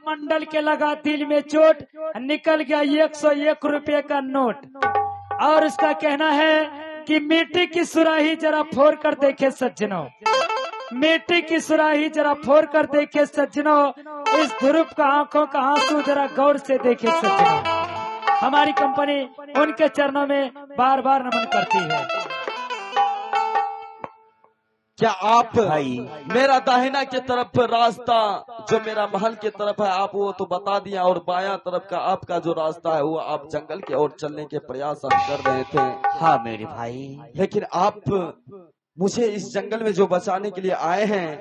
मंडल के लगा दिल में चोट, निकल गया 101 रुपये का नोट। और उसका कहना है कि मिट्टी की सुराही जरा फोड़ कर देखे सज्जनों, मिट्टी की सुराही जरा फोड़ कर देखे सज्जनों, इस ध्रुव का आंखों का आंसू जरा गौर से देखे सज्जनों। हमारी कंपनी उनके चरणों में बार बार नमन करती है। क्या आप भाई मेरा दाहिना की तरफ रास्ता जो मेरा महल की तरफ है आप वो तो बता दिया, और बायां तरफ का आपका जो रास्ता है वो आप जंगल की ओर चलने के प्रयास हम कर रहे थे। हाँ मेरे भाई, लेकिन आप मुझे इस जंगल में जो बचाने के लिए आए हैं,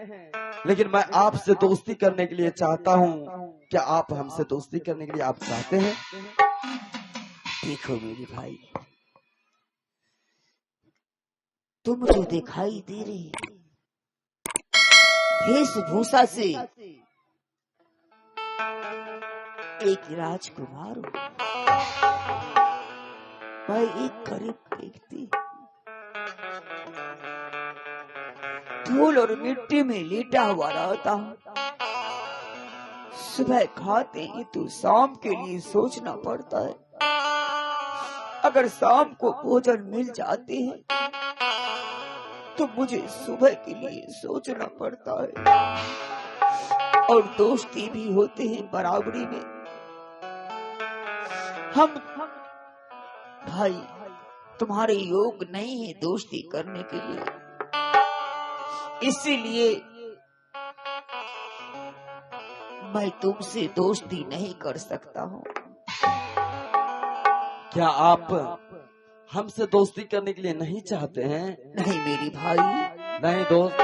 लेकिन मैं आपसे दोस्ती करने के लिए चाहता हूँ। क्या आप हमसे दोस्ती करने के लिए आप चाहते हैं? देखो मेरे भाई, तुम जो दिखाई दे रही वेशभूषा से एक राजकुमार हूँ, मैं एक गरीब व्यक्ति धूल और मिट्टी में लेटा हुआ रहता हूँ। सुबह खाते ही तो शाम के लिए सोचना पड़ता है। अगर शाम को भोजन मिल जाते हैं तो मुझे सुबह के लिए सोचना पड़ता है। और दोस्ती भी होते हैं बराबरी में। हम भाई तुम्हारे योग नहीं है दोस्ती करने के लिए, इसीलिए मैं तुमसे दोस्ती नहीं कर सकता हूँ। क्या आप हमसे दोस्ती करने के लिए नहीं चाहते हैं? नहीं मेरी भाई, नहीं दोस्त,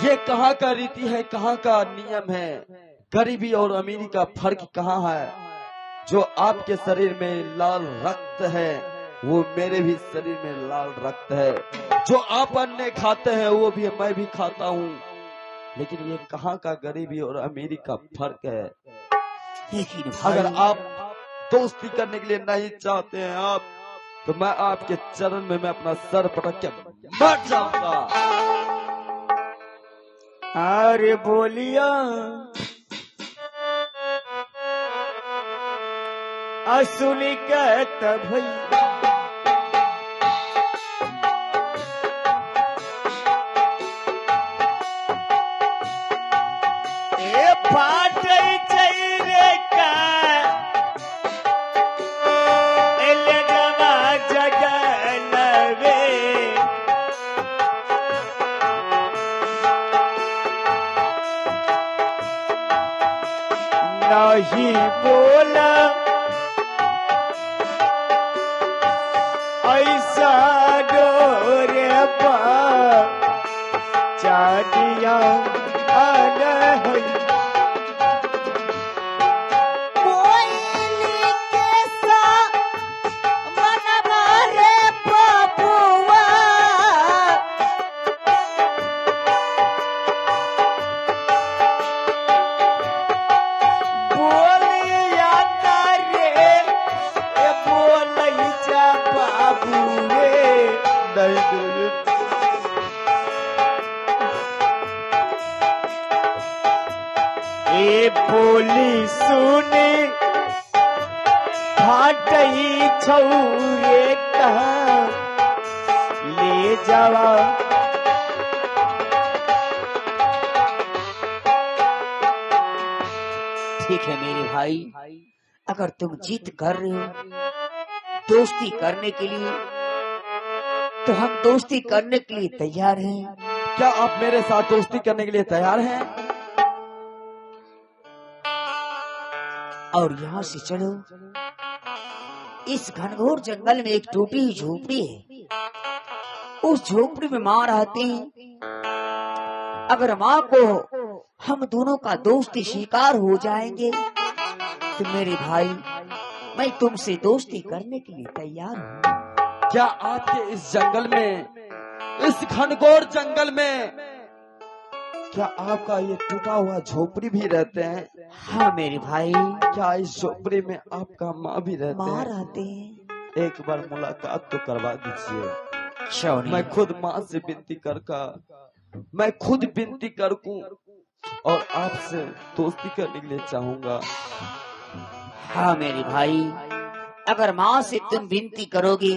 ये कहाँ का रीति है, कहाँ का नियम है? गरीबी और अमीरी का फर्क कहाँ है? जो आपके शरीर में लाल रक्त है वो मेरे भी शरीर में लाल रक्त है। जो आप अन्न खाते हैं वो भी मैं भी खाता हूँ, लेकिन ये कहाँ का गरीबी और अमीरी का फर्क है? लेकिन अगर आप दोस्ती करने के लिए नहीं चाहते हैं आप, तो मैं आपके चरण में मैं अपना सर पटक के मर जाऊंगा। अरे बोलिया असुनी कहत भई नहीं बोला ऐसा डोरे पा चादिया बोली सुने फाटई छौरे कहा ले जावा। ठीक है मेरे भाई, अगर तुम जिद कर रहे हो दोस्ती करने के लिए तो हम दोस्ती करने के लिए तैयार हैं। क्या आप मेरे साथ दोस्ती करने के लिए तैयार हैं? और यहाँ से चलो, इस घनघोर जंगल में एक टूटी हुई झोपड़ी है, उस झोपड़ी में माँ रहती है। अगर माँ को हम दोनों का दोस्ती स्वीकार हो जाएंगे तो मेरे भाई मैं तुमसे दोस्ती करने के लिए तैयार हूँ। क्या आपके इस जंगल में, इस घनघोर जंगल में, क्या आपका ये टूटा हुआ झोपड़ी भी रहते हैं? हाँ मेरे भाई। क्या इस झोपड़ी में आपका माँ भी रहते माँ हैं? रहते हैं। एक बार मुलाकात तो करवा दीजिए। शौनी, मैं खुद माँ से विनती कर, मैं खुद विनती करूँ और आपसे दोस्ती करने के लिए चाहूंगा। हाँ मेरे भाई, अगर माँ से तुम विनती करोगे,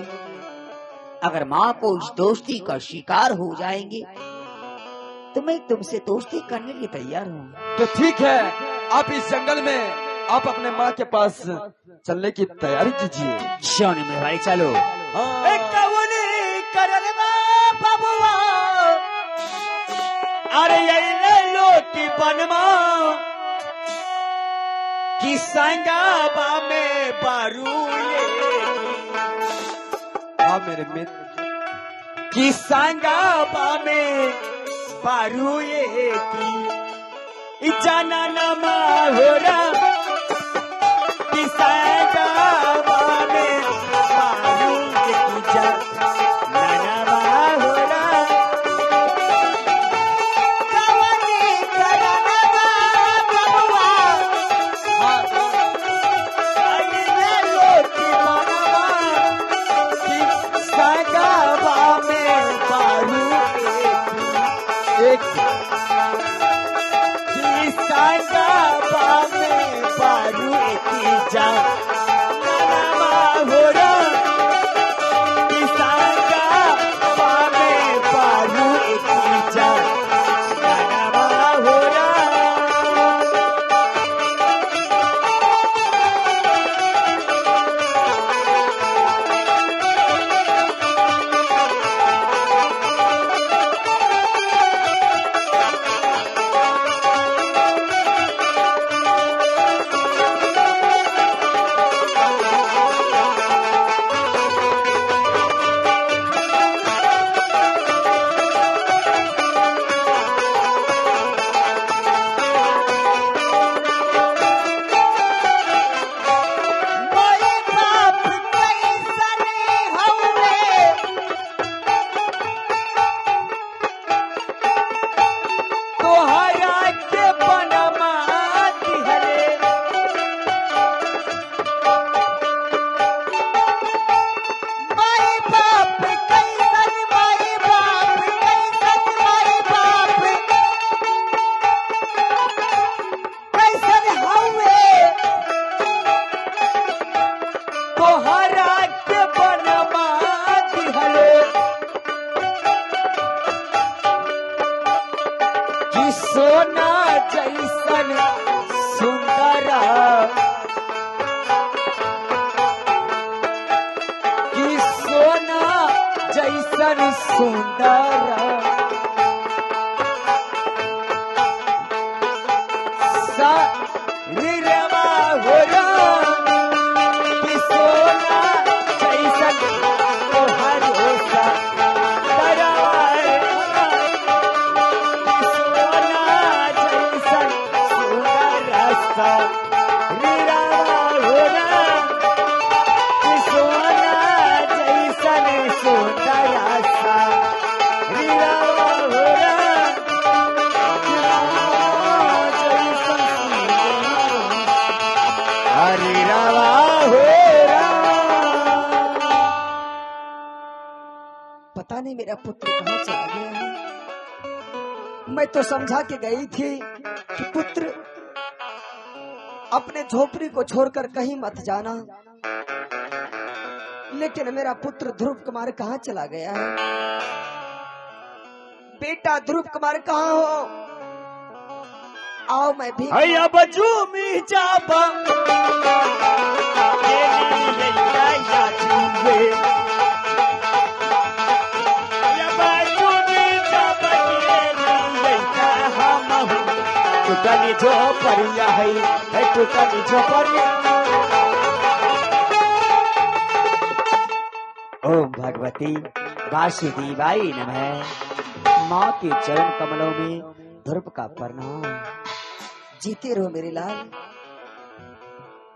अगर माँ को इस दोस्ती का शिकार हो जाएंगे तो मैं तुमसे दोस्ती करने के लिए तैयार हूँ। तो ठीक है, आप इस जंगल में आप अपने माँ के पास चलने की तैयारी कीजिए। सोने में भाई चलो। अरे लोटी बनमा कि संगाबा में बारूए। हाँ मेरे मित्र, कि संगाबा में बारूए की जाना नमा हो रहा कि संगाबा में बारूए की जाना नमा हो रहा। सोना जैसन सुंदरा कि सोना जैसन सुंदरा सा हो कि सोना जैसन तोहर सा पता नहीं मेरा पुत्र कहाँ चला गया है। मैं तो समझा के गई थी कि पुत्र अपने झोपड़ी को छोड़कर कहीं मत जाना, लेकिन मेरा पुत्र ध्रुव कुमार कहाँ चला गया है। बेटा ध्रुव कुमार कहाँ हो? आओ मैं भी बजू में जाबा टूटनी झोपड़िया है टूटनी झोपड़िया। ओम भगवती वासुदेवाय नमः। माँ के चरण कमलों में ध्रुव का प्रणाम। जीते रहो मेरे लाल,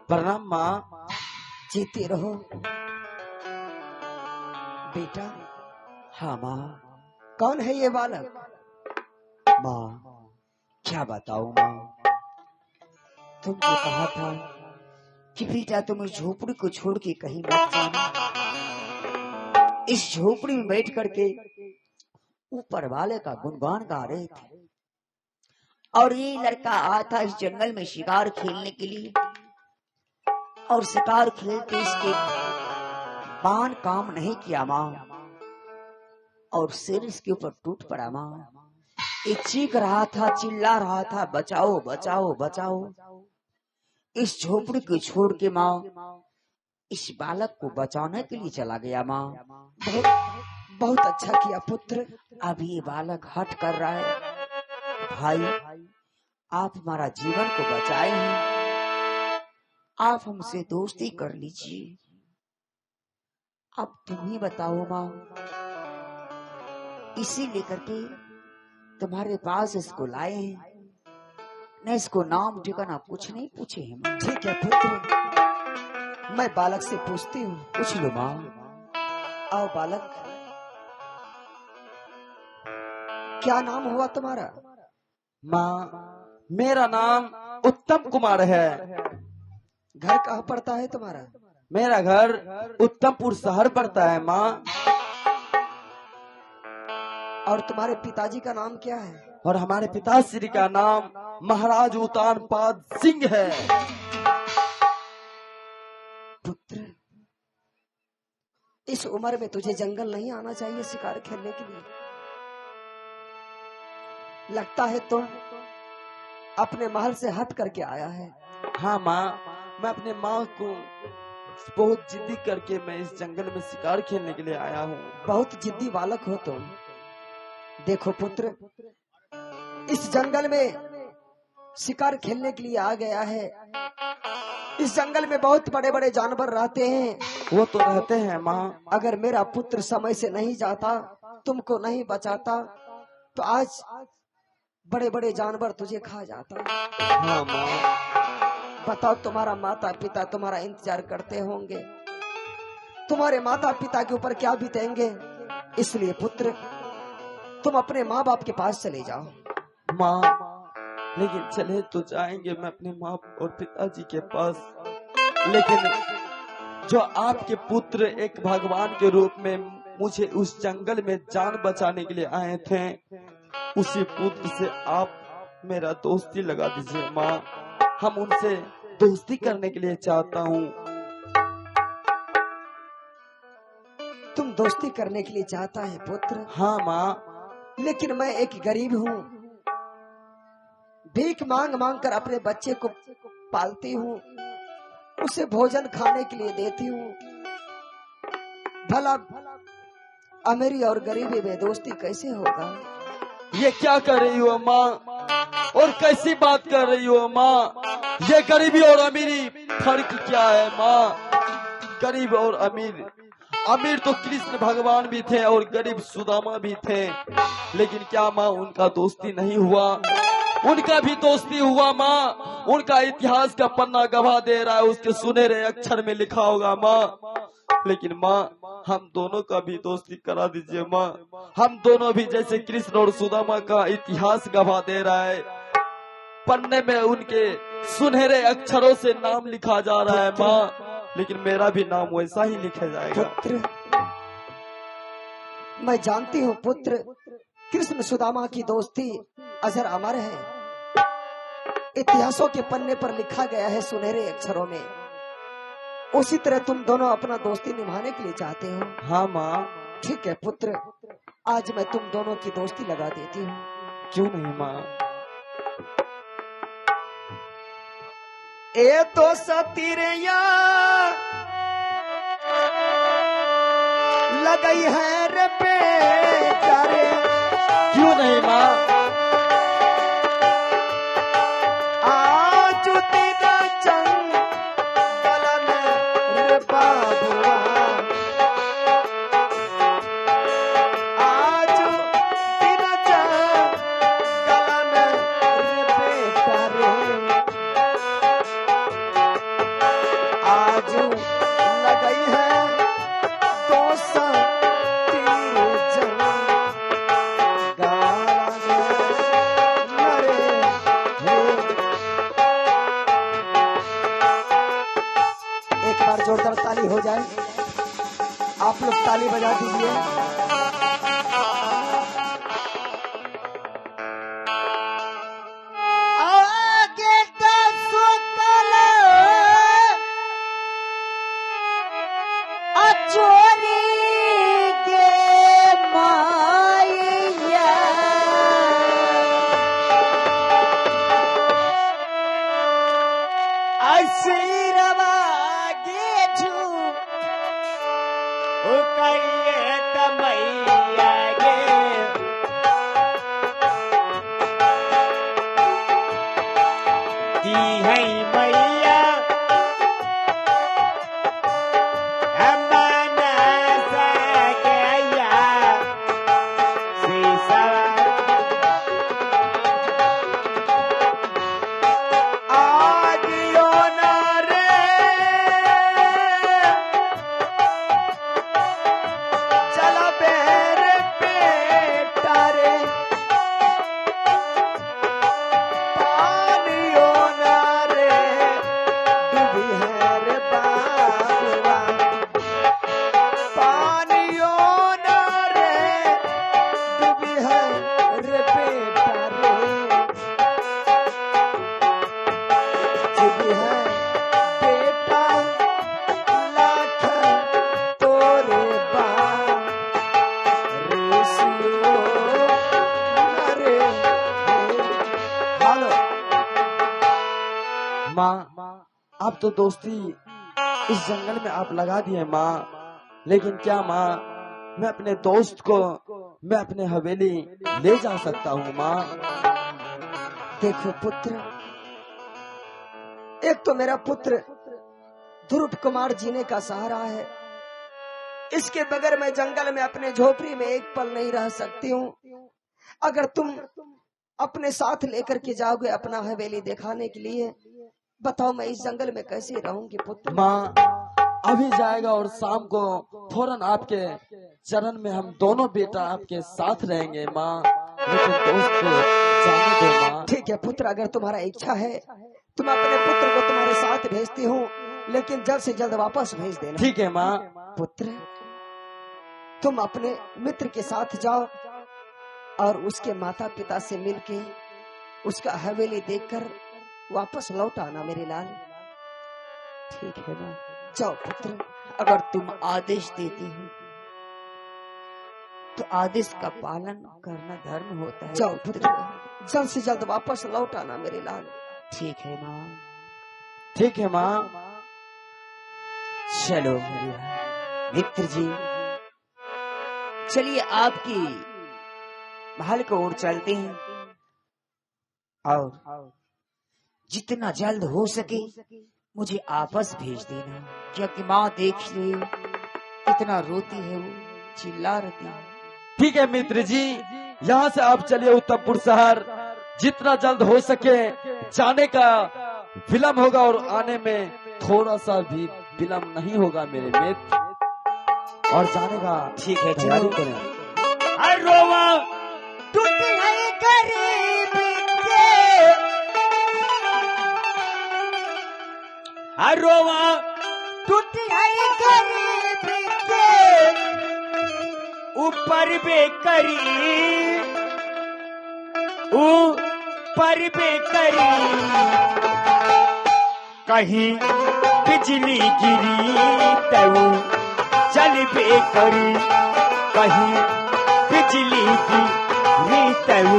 प्रणाम माँ। जीते रहो बेटा। हाँ माँ। कौन है ये बालक? माँ क्या बताऊं माँ, तुमने कहा था कि बेटा तुम इस झोपड़ी को छोड़ के कहीं मत जाना। इस झोपड़ी में बैठ करके ऊपर वाले का गुणगान गा रहे थे। और ये लड़का आया था इस जंगल में शिकार खेलने के लिए, और शिकार खेलते इसके बाण काम नहीं किया माँ, और सिर इसके ऊपर टूट पड़ा माँ। ये चीख रहा था, चिल्ला रहा था, बचाओ बचाओ बचाओ। इस झोपड़ी को छोड़ के माँ इस बालक को बचाने के लिए चला गया माँ। बहुत बहुत अच्छा किया पुत्र। अब ये बालक हट कर रहा है। भाई, आप हमारा जीवन को बचाए हैं, आप हमसे दोस्ती कर लीजिए। अब तुम ही बताओ माँ, इसी लेकर के तुम्हारे पास इसको लाए हैं, न इसको नाम ठिकाना कुछ नहीं पूछे हैं माँ। ठीक है पुत्र, मैं बालक से पूछती हूँ। पूछ लो माँ। आओ बालक, क्या नाम हुआ तुम्हारा? माँ, मेरा नाम उत्तम कुमार है। घर कहाँ पड़ता है तुम्हारा? मेरा घर उत्तमपुर शहर पड़ता है माँ। और तुम्हारे पिताजी का नाम क्या है? और हमारे पिताश्री का नाम महाराज उतानपाद सिंह है। पुत्र, इस उम्र में तुझे जंगल नहीं आना चाहिए शिकार खेलने के लिए। लगता है तुम अपने महल से हट करके आया है। हाँ माँ, मैं अपने माँ को बहुत जिद्दी करके मैं इस जंगल में शिकार खेलने के लिए आया हूँ। बहुत जिद्दी बालक हो तुम। देखो पुत्र, इस जंगल में शिकार खेलने के लिए आ गया है। इस जंगल में बहुत बड़े बड़े जानवर रहते हैं। वो तो रहते हैं माँ। अगर मेरा पुत्र समय से नहीं जाता, तुमको नहीं बचाता, तो आज बड़े बड़े जानवर तुझे खा जाता। हाँ माँ। बताओ, तुम्हारा माता पिता तुम्हारा इंतजार करते होंगे, तुम्हारे माता पिता के ऊपर क्या बीतेंगे। इसलिए पुत्र, तुम अपने माँ बाप के पास चले जाओ। माँ, लेकिन चले तो जाएंगे मैं अपने माँ और पिताजी के पास, लेकिन जो आपके पुत्र एक भगवान के रूप में मुझे उस जंगल में जान बचाने के लिए आए थे, उसी पुत्र से आप मेरा दोस्ती लगा दीजिए माँ। हम उनसे दोस्ती करने के लिए चाहता हूँ। तुम दोस्ती करने के लिए चाहता है पुत्र? हाँ माँ। लेकिन मैं एक गरीब हूँ, भीख मांग मांग कर अपने बच्चे को पालती हूँ, उसे भोजन खाने के लिए देती हूँ। भला अमीरी और गरीबी में दोस्ती कैसे होगा? ये क्या कर रही हो माँ, और कैसी बात कर रही हो माँ? ये गरीबी और अमीरी फर्क क्या है माँ? गरीब और अमीर, अमीर तो कृष्ण भगवान भी थे और गरीब सुदामा भी थे, लेकिन क्या माँ उनका दोस्ती नहीं हुआ? उनका भी दोस्ती हुआ माँ। उनका इतिहास का पन्ना गवाह दे रहा है, उसके सुनहरे अक्षर में लिखा होगा माँ। लेकिन माँ, हम दोनों का भी दोस्ती करा दीजिए माँ। हम दोनों भी जैसे कृष्ण और सुदामा का इतिहास गवाह दे रहा है, पन्ने में उनके सुनहरे अक्षरों से नाम लिखा जा रहा है माँ, लेकिन मेरा भी नाम वैसा ही लिखा जाएगा। पुत्र, मैं जानती हूँ पुत्र, कृष्ण सुदामा की दोस्ती अजर अमर है, इतिहासों के पन्ने पर लिखा गया है सुनहरे अक्षरों में। उसी तरह तुम दोनों अपना दोस्ती निभाने के लिए चाहते हो। हाँ माँ। ठीक है पुत्र, आज मैं तुम दोनों की दोस्ती लगा देती हूँ। क्यों नहीं माँ? ए तो सतीरिया लगई है रे बेचारे। क्यों नहीं माँ? आज तेरा जंगल में रे बाबुआ, आज तेरा जंगल में रे बेटा रे, आज लगई है तो एक बार जोरदार ताली हो जाए, आप लोग ताली बजा दीजिए। सिरवा गे झू ओ करिए तमैया गे दी है मैया हमना सगया सीसा आदियो ना रे चला बेर बेटा रे पानियो ना रे डूबी है रे बाबा पानियो ना रे डूबी है रे बेटा रे डूबी है बेटा लाख तोरे बा रेसियो ना रे हेलो माँ, आप तो दोस्ती इस जंगल में आप लगा दिए माँ, लेकिन क्या माँ मैं अपने दोस्त को मैं अपने हवेली ले जा सकता हूँ माँ? देखो पुत्र, एक तो मेरा पुत्र ध्रुव कुमार जीने का सहारा है, इसके बगैर मैं जंगल में अपने झोपड़ी में एक पल नहीं रह सकती हूँ। अगर तुम अपने साथ लेकर के जाओगे अपना हवेली दिखाने के लिए, बताओ मैं इस जंगल में कैसे रहूंगी पुत्र? माँ अभी जाएगा और शाम को फौरन आपके चरण में हम दोनों बेटा आपके साथ रहेंगे माँ, लेकिन दोस्त को जाने दो माँ। ठीक है पुत्र, अगर तुम्हारा इच्छा है तो मैं अपने पुत्र को तुम्हारे साथ भेजती हूँ, लेकिन जल्द से जल्द वापस भेज देना। ठीक है माँ। पुत्र तुम अपने मित्र के साथ जाओ और उसके माता पिता से मिलके उसका हवेली देखकर वापस लौट आना मेरे लाल। ठीक है ना? जाओ पुत्र। अगर तुम आदेश देती हो तो आदेश का पालन करना धर्म होता है। जाओ पुत्र, जल्द से जल्द वापस लौट आना मेरे लाल। ठीक है माँ। ठीक है माँ। चलो मेरे मित्र जी, चलिए आपकी महल को ओर चलते हैं और जितना जल्द हो सके मुझे आपस भेज देना, क्योंकि माँ देख ले कितना रोती है, वो चिल्ला रही है। ठीक है मित्र जी, यहाँ से आप चलिए उत्तमपुर शहर, जितना जल्द हो सके जाने का विलम्ब होगा और आने में थोड़ा सा भी विलम्ब नहीं होगा मेरे मित्र, और जाने का ठीक है तैयारी चलो। करें। अरोवा टूटी है गरीब के, अरोवा टूटी है गरीब के, ऊपर बेकरी ऊपर बेकरी, कहीं बिजली गिरी तू चल बेकरी, कहीं बिजली गिरी तू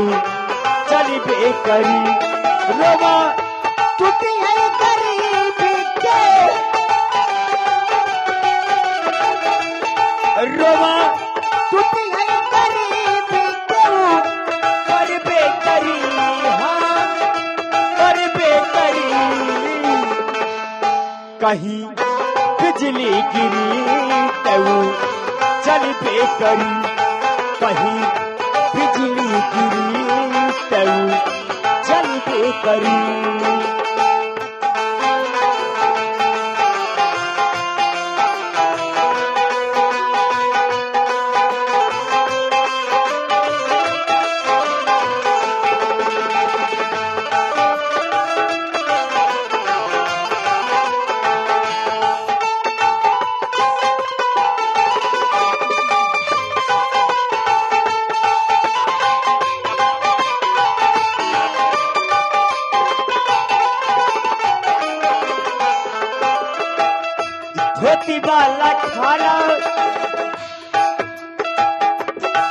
चल बेकरी, रोवा टूटी है गरीब के, रोवा टूटी है गरीब के, पर बेकरी हाँ पर बेकरी, कहीं बिजली गिरी तू चल बेकरी, कहीं बिजली गिरी तू चल बेकरी। धोती वाला खाला,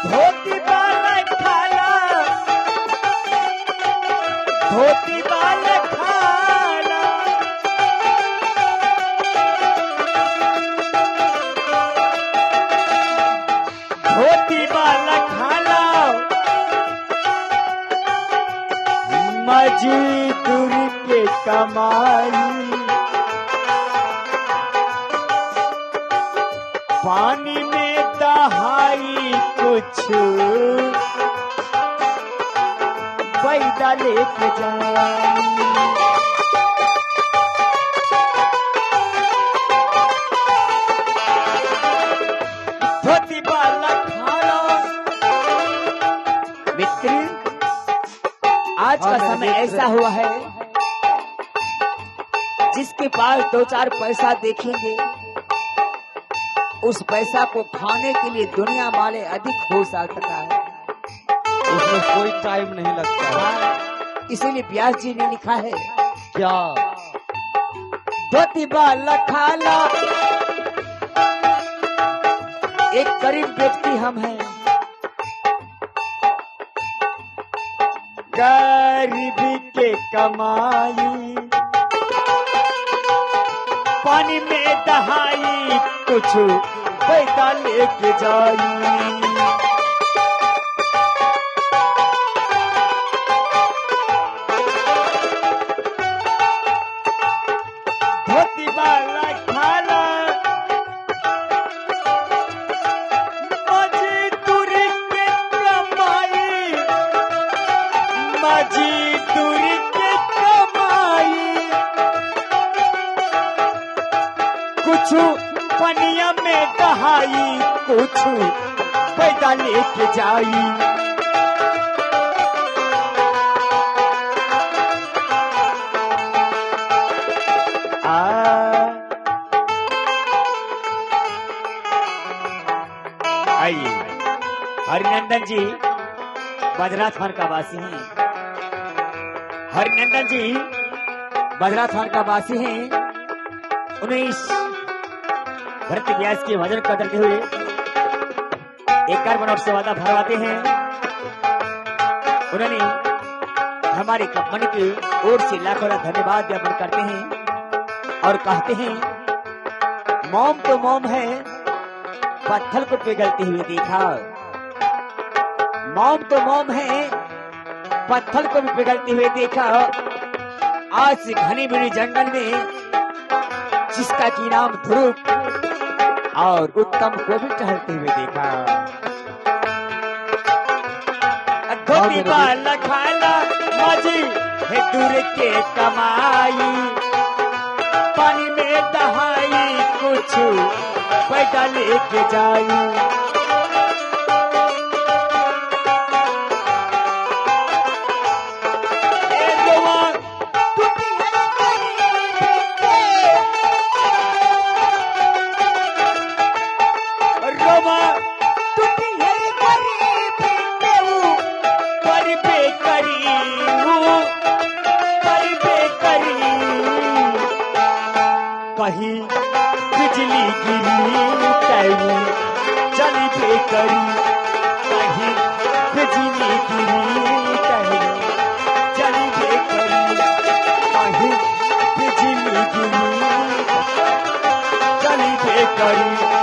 धोती वाला खाला, धोती वाला खाला, कमाई, पानी में दहाई कुछ पैदा लेके जाई। धोती वाला खाना मित्र, आज का समय ऐसा हुआ है जिसके पास 2-4 पैसा देखेंगे उस पैसा को खाने के लिए दुनिया वाले अधिक हो सकता है, उसमें कोई टाइम नहीं लगता। इसीलिए व्यास जी ने लिखा है क्या? धोती वाला खाला। एक गरीब व्यक्ति हम हैं, गरीबी के कमाई, पानी में दहाई कुछ पैदा लेके जाई। धोती वाला खाला, मजदूरी के कमाई, मजदूरी के कमाई, कुछ पनिया में दहाई कुछ पैदा लेके जाई। आइए, हरिनंदन जी बजरा थान का वासी हैं। हरिनंदन जी बजरा थान का वासी हैं। उन्हें इस भरत व्यास के भजन को करते हुए एक बार मनोट से वादा भरवाते हैं। उन्होंने हमारी कंपनी की ओर से लाखों धन्यवाद ज्ञापन करते हैं और कहते हैं, मोम तो मोम है, पत्थर को पिघलते हुए देखा। मोम तो मोम है, पत्थर को भी पिघलते हुए देखा। आज से घनी बड़ी जंगल में जिसका की नाम ध्रुव और उत्तम को भी टहलते हुए देखा। धोती वाला खाला, मजी है दूर के कमाई, पानी में दहाई कुछ पैदा लेके जाई। कहीं बिजली गिरी तैरू चली बेकरी, कहीं बिजली गिरी तैरू चली बेकरी, कहीं बिजली गिरी चली बेकरी।